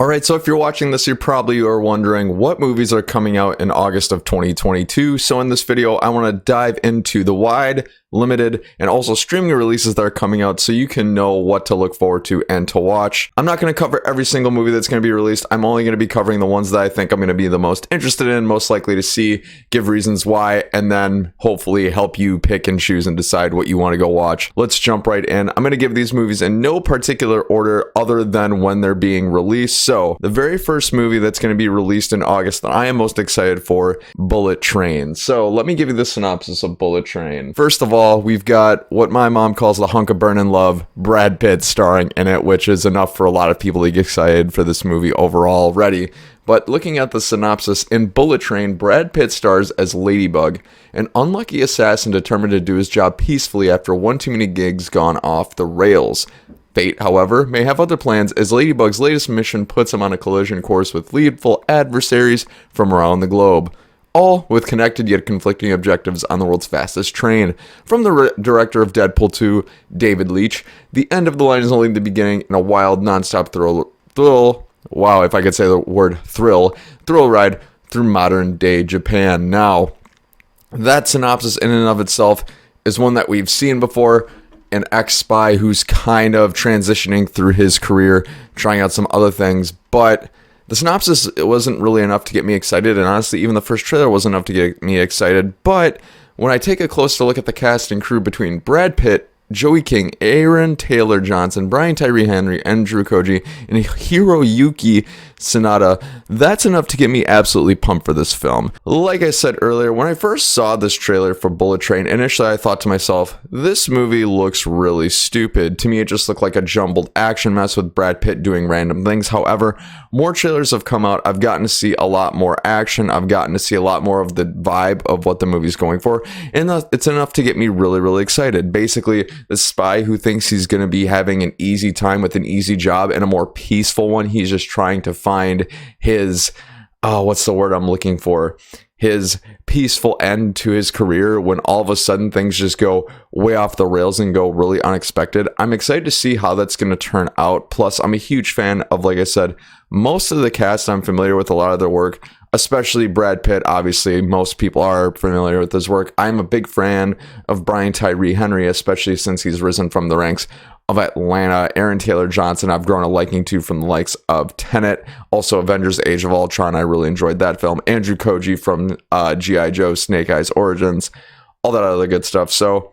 Alright, so if you're watching this, you probably are wondering what movies are coming out in August of 2022. So in this video, I want to dive into the wide, limited, and also streaming releases that are coming out so you can know what to look forward to and to watch. I'm not going to cover every single movie that's going to be released. I'm only going to be covering the ones that I think I'm going to be the most interested in, most likely to see, give reasons why, and then hopefully help you pick and choose and decide what you want to go watch. Let's jump right in. I'm going to give these movies in no particular order other than when they're being released. So, the very first movie that's going to be released in August that I am most excited for, Bullet Train. So, let me give you the synopsis of Bullet Train. First of all, we've got what my mom calls the hunk of burnin' love, Brad Pitt starring in it, which is enough for a lot of people to get excited for this movie overall already. But looking at the synopsis, in Bullet Train, Brad Pitt stars as Ladybug, an unlucky assassin determined to do his job peacefully after one too many gigs gone off the rails. Fate, however, may have other plans as Ladybug's latest mission puts him on a collision course with lethal adversaries from around the globe, all with connected yet conflicting objectives on the world's fastest train. From the director of Deadpool 2, David Leitch, the end of the line is only the beginning in a wild, non-stop thrill, wow, if I could say the word thrill ride through modern-day Japan. Now, that synopsis in and of itself is one that we've seen before. An ex-spy who's kind of transitioning through his career, trying out some other things, but the synopsis, it wasn't really enough to get me excited, and honestly, even the first trailer wasn't enough to get me excited. But when I take a closer look at the cast and crew between Brad Pitt, Joey King, Aaron Taylor Johnson, Brian Tyree Henry, Andrew Koji, and Hiroyuki Sanada, that's enough to get me absolutely pumped for this film. Like I said earlier, when I first saw this trailer for Bullet Train, initially I thought to myself, this movie looks really stupid. To me, it just looked like a jumbled action mess with Brad Pitt doing random things. However, more trailers have come out. I've gotten to see a lot more action. I've gotten to see a lot more of the vibe of what the movie's going for, and it's enough to get me really, really excited. Basically, the spy who thinks he's going to be having an easy time with an easy job and a more peaceful one, he's just trying to find his, what's the word I'm looking for? His peaceful end to his career when all of a sudden things just go way off the rails and go really unexpected. I'm excited to see how that's going to turn out. Plus, I'm a huge fan of, like I said, most of the cast. I'm familiar with a lot of their work, especially Brad Pitt. Obviously, most people are familiar with his work. I'm a big fan of Brian Tyree Henry, especially since he's risen from the ranks of Atlanta. Aaron Taylor Johnson, I've grown a liking to from the likes of Tenet, also Avengers Age of Ultron. I really enjoyed that film. Andrew Koji from G.I. Joe, Snake Eyes Origins, all that other good stuff. So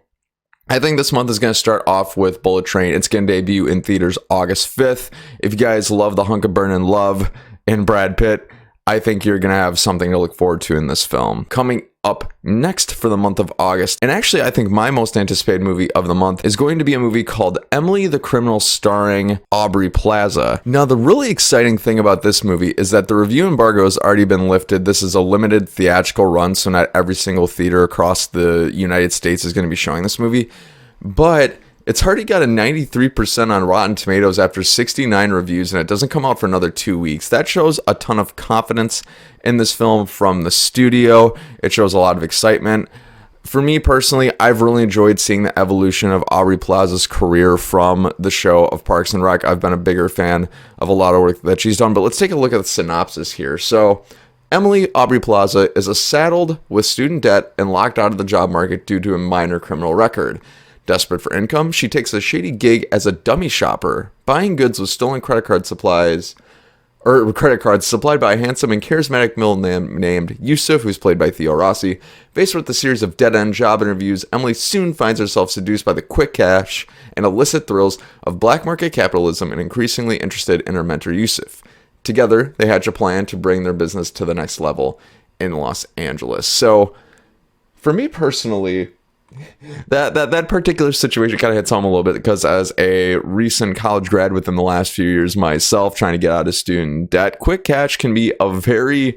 I think this month is going to start off with Bullet Train. It's going to debut in theaters August 5th. If you guys love the hunk of burnin' love in Brad Pitt, I think you're going to have something to look forward to in this film. Coming up next for the month of August, and actually I think my most anticipated movie of the month is going to be a movie called Emily the Criminal starring Aubrey Plaza. Now, the really exciting thing about this movie is that the review embargo has already been lifted. This is a limited theatrical run, so not every single theater across the United States is going to be showing this movie, but it's already got a 93% on Rotten Tomatoes after 69 reviews, and it doesn't come out for another 2 weeks. That shows a ton of confidence in this film from the studio. It shows a lot of excitement. For me personally, I've really enjoyed seeing the evolution of Aubrey Plaza's career from the show of Parks and Rec. I've been a bigger fan of a lot of work that she's done, but let's take a look at the synopsis here. So, Emily Aubrey Plaza is saddled with student debt and locked out of the job market due to a minor criminal record. Desperate for income, she takes a shady gig as a dummy shopper, buying goods with stolen credit cards supplied by a handsome and charismatic middleman named Yusuf, who's played by Theo Rossi. Faced with a series of dead-end job interviews, Emily soon finds herself seduced by the quick cash and illicit thrills of black market capitalism and increasingly interested in her mentor Yusuf. Together, they hatch a plan to bring their business to the next level in Los Angeles. So, for me personally, that particular situation kind of hits home a little bit because as a recent college grad within the last few years myself, trying to get out of student debt, quick cash can be a very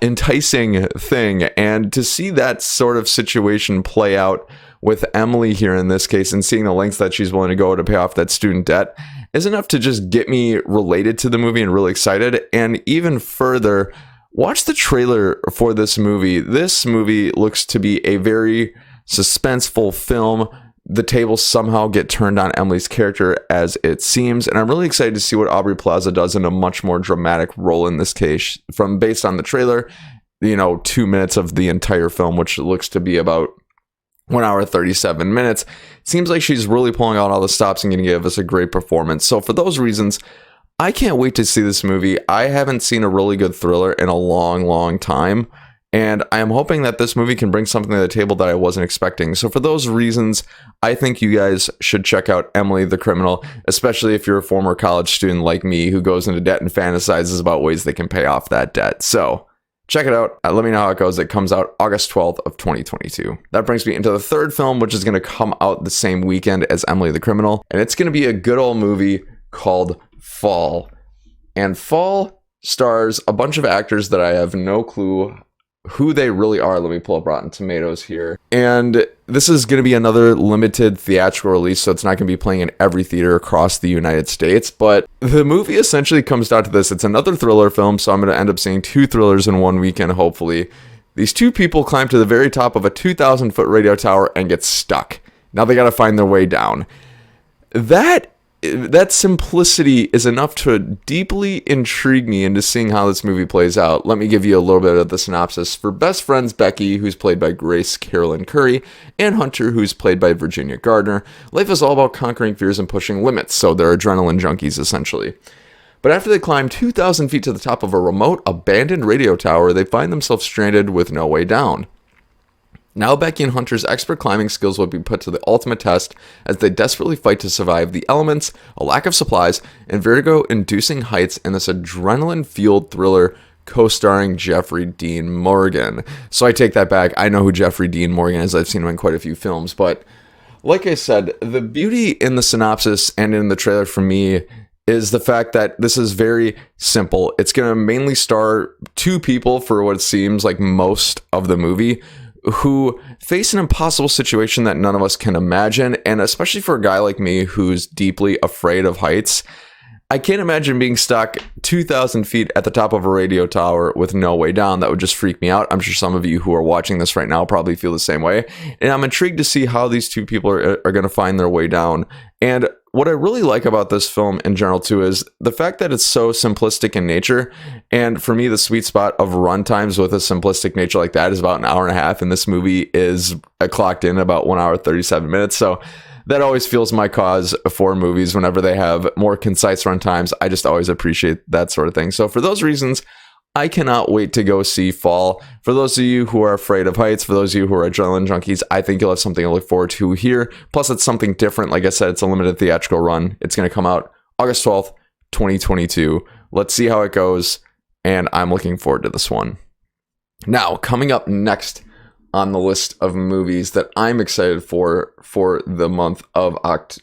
enticing thing. And to see that sort of situation play out with Emily here in this case and seeing the lengths that she's willing to go to pay off that student debt is enough to just get me related to the movie and really excited. And even further, watch the trailer for this movie. This movie looks to be a very suspenseful film the tables somehow get turned on Emily's character, as it seems, and I'm really excited to see what Aubrey Plaza does in a much more dramatic role in this case. From based on the trailer, 2 minutes of the entire film, which looks to be about 1 hour 37 minutes, it seems like she's really pulling out all the stops and going to give us a great performance. So for those reasons, I can't wait to see this movie. I haven't seen a really good thriller in a long time, and I am hoping that this movie can bring something to the table that I wasn't expecting. So for those reasons, I think you guys should check out Emily the Criminal, especially if you're a former college student like me who goes into debt and fantasizes about ways they can pay off that debt. So check it out. Let me know how it goes. It comes out August 12th of 2022. That brings me into the third film, which is going to come out the same weekend as Emily the Criminal, and it's going to be a good old movie called Fall. And Fall stars a bunch of actors that I have no clue who they really are. Let me pull up Rotten Tomatoes here. And this is going to be another limited theatrical release, so it's not going to be playing in every theater across the United States. But the movie essentially comes down to this. It's another thriller film, so I'm going to end up seeing 2 thrillers in one weekend, hopefully. These 2 people climb to the very top of a 2,000-foot radio tower and get stuck. Now they got to find their way down. That simplicity is enough to deeply intrigue me into seeing how this movie plays out. Let me give you a little bit of the synopsis. For best friends Becky, who's played by Grace Carolyn Curry, and Hunter, who's played by Virginia Gardner, life is all about conquering fears and pushing limits, so they're adrenaline junkies essentially. But after they climb 2,000 feet to the top of a remote, abandoned radio tower, they find themselves stranded with no way down. Now Becky and Hunter's expert climbing skills will be put to the ultimate test as they desperately fight to survive the elements, a lack of supplies, and vertigo-inducing heights in this adrenaline-fueled thriller co-starring Jeffrey Dean Morgan. So I take that back. I know who Jeffrey Dean Morgan is. I've seen him in quite a few films. But like I said, the beauty in the synopsis and in the trailer for me is the fact that this is very simple. It's going to mainly star 2 people for what it seems like most of the movie, who face an impossible situation that none of us can imagine. And especially for a guy like me who's deeply afraid of heights, I can't imagine being stuck 2,000 feet at the top of a radio tower with no way down. That would just freak me out. I'm sure some of you who are watching this right now probably feel the same way. And I'm intrigued to see how these 2 people are going to find their way down. And what I really like about this film in general too is the fact that it's so simplistic in nature. And for me, the sweet spot of run times with a simplistic nature like that is about an hour and a half. And this movie is clocked in about 1 hour, 37 minutes. So that always feels my cause for movies whenever they have more concise run times. I just always appreciate that sort of thing. So for those reasons, I cannot wait to go see Fall. For those of you who are afraid of heights, for those of you who are adrenaline junkies, I think you'll have something to look forward to here. Plus, it's something different. Like I said, it's a limited theatrical run. It's going to come out August 12th, 2022. Let's see how it goes, and I'm looking forward to this one. Now, coming up next on the list of movies that I'm excited for the month of August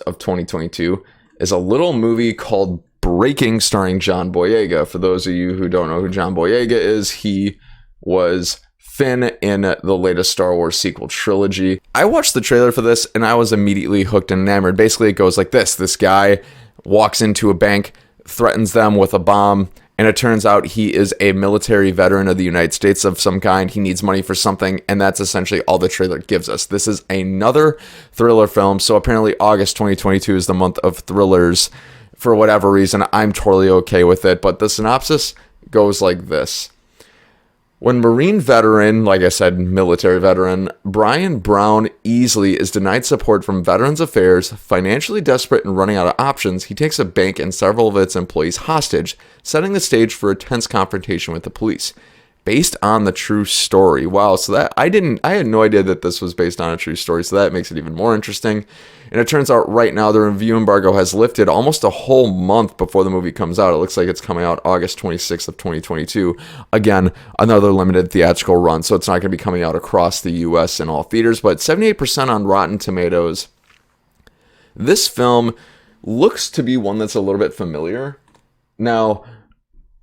of 2022 is a little movie called Breaking, starring John Boyega. For those of you who don't know who John Boyega is, he was Finn in the latest Star Wars sequel trilogy. I watched the trailer for this and I was immediately hooked and enamored. Basically, it goes like this. This guy walks into a bank, threatens them with a bomb, and it turns out he is a military veteran of the United States of some kind. He needs money for something, and that's essentially all the trailer gives us. This is another thriller film, so apparently August 2022 is the month of thrillers. For whatever reason, I'm totally okay with it, but the synopsis goes like this. When Marine veteran, like I said, military veteran, Brian Brown Easley is denied support from Veterans Affairs, financially desperate and running out of options, he takes a bank and several of its employees hostage, setting the stage for a tense confrontation with the police. Based on the true story. Wow, so that I had no idea that this was based on a true story, so that makes it even more interesting. And it turns out right now the review embargo has lifted almost a whole month before the movie comes out. It looks like it's coming out August 26th of 2022. Again, another limited theatrical run, so it's not going to be coming out across the US in all theaters, but 78% on Rotten Tomatoes. This film looks to be one that's a little bit familiar. Now,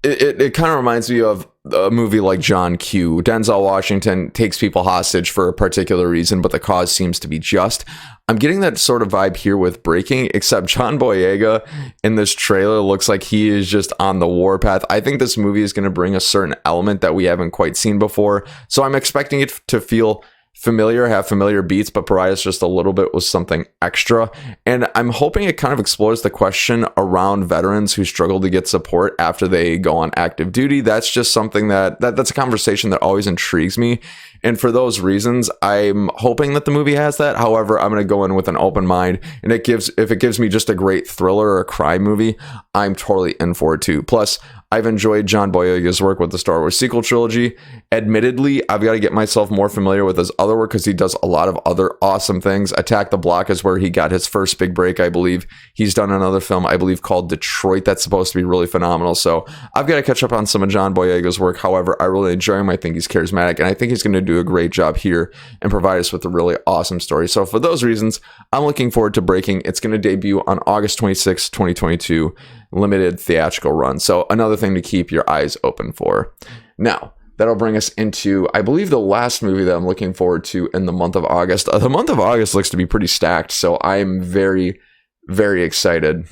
it kind of reminds me of a movie like John Q. Denzel Washington takes people hostage for a particular reason, but the cause seems to be just. I'm getting that sort of vibe here with Breaking, except John Boyega in this trailer looks like he is just on the warpath. I think this movie is going to bring a certain element that we haven't quite seen before, so I'm expecting it to feel familiar, have familiar beats, but provide us just a little bit with something extra. And I'm hoping it kind of explores the question around veterans who struggle to get support after they go on active duty. That's just something that's a conversation that always intrigues me. And for those reasons, I'm hoping that the movie has that. However, I'm going to go in with an open mind. And if it gives me just a great thriller or a crime movie, I'm totally in for it too. Plus, I've enjoyed John Boyega's work with the Star Wars sequel trilogy. Admittedly, I've got to get myself more familiar with his other work because he does a lot of other awesome things. Attack the Block is where he got his first big break, I believe. He's done another film, I believe, called Detroit that's supposed to be really phenomenal. So I've got to catch up on some of John Boyega's work. However, I really enjoy him. I think he's charismatic, and I think he's going to do a great job here and provide us with a really awesome story. So for those reasons, I'm looking forward to Breaking. It's going to debut on August 26, 2022. Limited theatrical run. So another thing to keep your eyes open for. Now, that'll bring us into, I believe, the last movie that I'm looking forward to in the month of August. The month of August looks to be pretty stacked, so I'm very, very excited.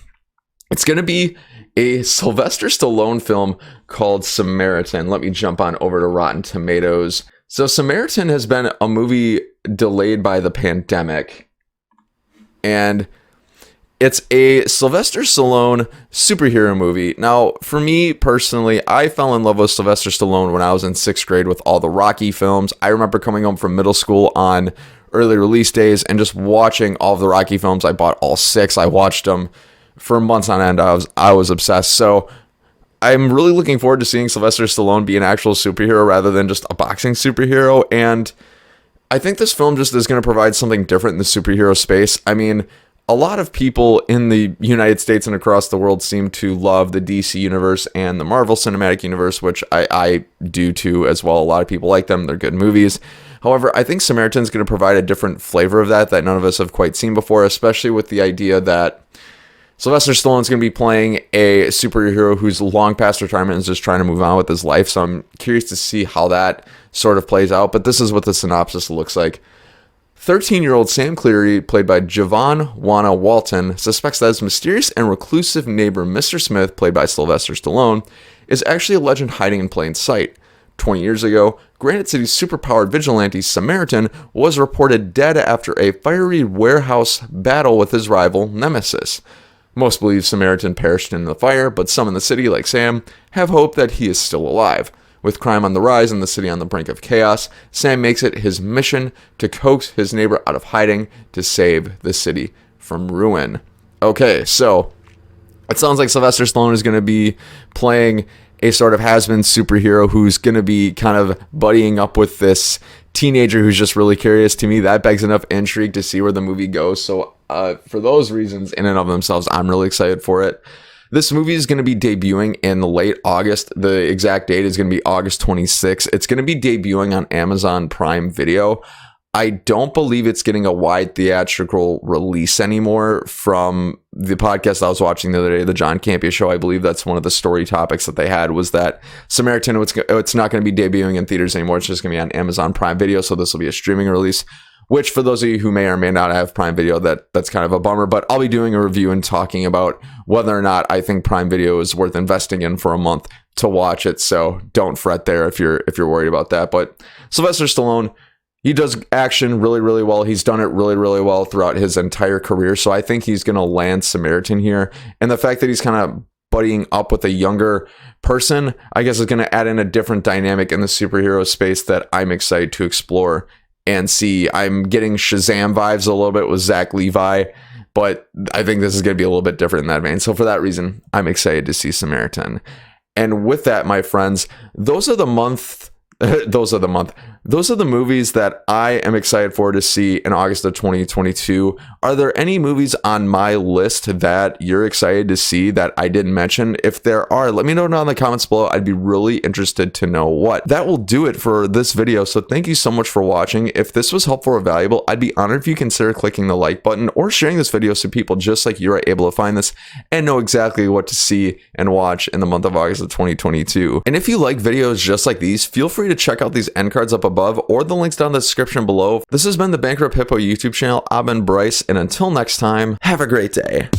It's going to be a Sylvester Stallone film called Samaritan. Let me jump on over to Rotten Tomatoes. So Samaritan has been a movie delayed by the pandemic, and it's a Sylvester Stallone superhero movie. Now, for me personally, I fell in love with Sylvester Stallone when I was in 6th grade with all the Rocky films. I remember coming home from middle school on early release days and just watching all of the Rocky films. I bought all 6. I watched them for months on end. I was obsessed. So I'm really looking forward to seeing Sylvester Stallone be an actual superhero rather than just a boxing superhero. And I think this film just is going to provide something different in the superhero space. I mean, a lot of people in the United States and across the world seem to love the DC universe and the Marvel Cinematic Universe, which I do too as well. A lot of people like them. They're good movies. However, I think Samaritan's going to provide a different flavor of that none of us have quite seen before, especially with the idea that Sylvester Stallone's going to be playing a superhero who's long past retirement and is just trying to move on with his life. So I'm curious to see how that sort of plays out. But this is what the synopsis looks like. 13-year-old Sam Cleary, played by Javon Wana Walton, suspects that his mysterious and reclusive neighbor, Mr. Smith, played by Sylvester Stallone, is actually a legend hiding in plain sight. 20 years ago, Granite City's superpowered vigilante Samaritan was reported dead after a fiery warehouse battle with his rival, Nemesis. Most believe Samaritan perished in the fire, but some in the city, like Sam, have hope that he is still alive. With crime on the rise and the city on the brink of chaos, Sam makes it his mission to coax his neighbor out of hiding to save the city from ruin. Okay, so it sounds like Sylvester Stallone is going to be playing a sort of has-been superhero who's going to be kind of buddying up with this teenager who's just really curious. To me, that begs enough intrigue to see where the movie goes. So for those reasons, in and of themselves, I'm really excited for it. This movie is going to be debuting in late August. The exact date is going to be August 26th. It's going to be debuting on Amazon Prime Video. I don't believe it's getting a wide theatrical release anymore. From the podcast I was watching the other day, the John Campea Show, I believe that's one of the story topics that they had was that Samaritan, it's not going to be debuting in theaters anymore. It's just going to be on Amazon Prime Video. So this will be a streaming release, which for those of you who may or may not have Prime Video, that's kind of a bummer. But I'll be doing a review and talking about whether or not I think Prime Video is worth investing in for a month to watch it. So don't fret there if you're worried about that. But Sylvester Stallone, he does action really, really well. He's done it really, really well throughout his entire career. So I think he's going to land Samaritan here. And the fact that he's kind of buddying up with a younger person, I guess, is going to add in a different dynamic in the superhero space that I'm excited to explore and see. I'm getting Shazam vibes a little bit with Zach Levi, but I think this is going to be a little bit different in that vein. So for that reason, I'm excited to see Samaritan. And with that, my friends, those are the movies that I am excited for to see in August of 2022. Are there any movies on my list that you're excited to see that I didn't mention? If there are, let me know down in the comments below. I'd be really interested to know what. That will do it for this video. So thank you so much for watching. If this was helpful or valuable, I'd be honored if you consider clicking the like button or sharing this video so people just like you are able to find this and know exactly what to see and watch in the month of August of 2022. And if you like videos just like these, feel free to check out these end cards up above or the links down in the description below. This has been the Bankrupt Hippo YouTube channel. I've been Bryce, and until next time, have a great day.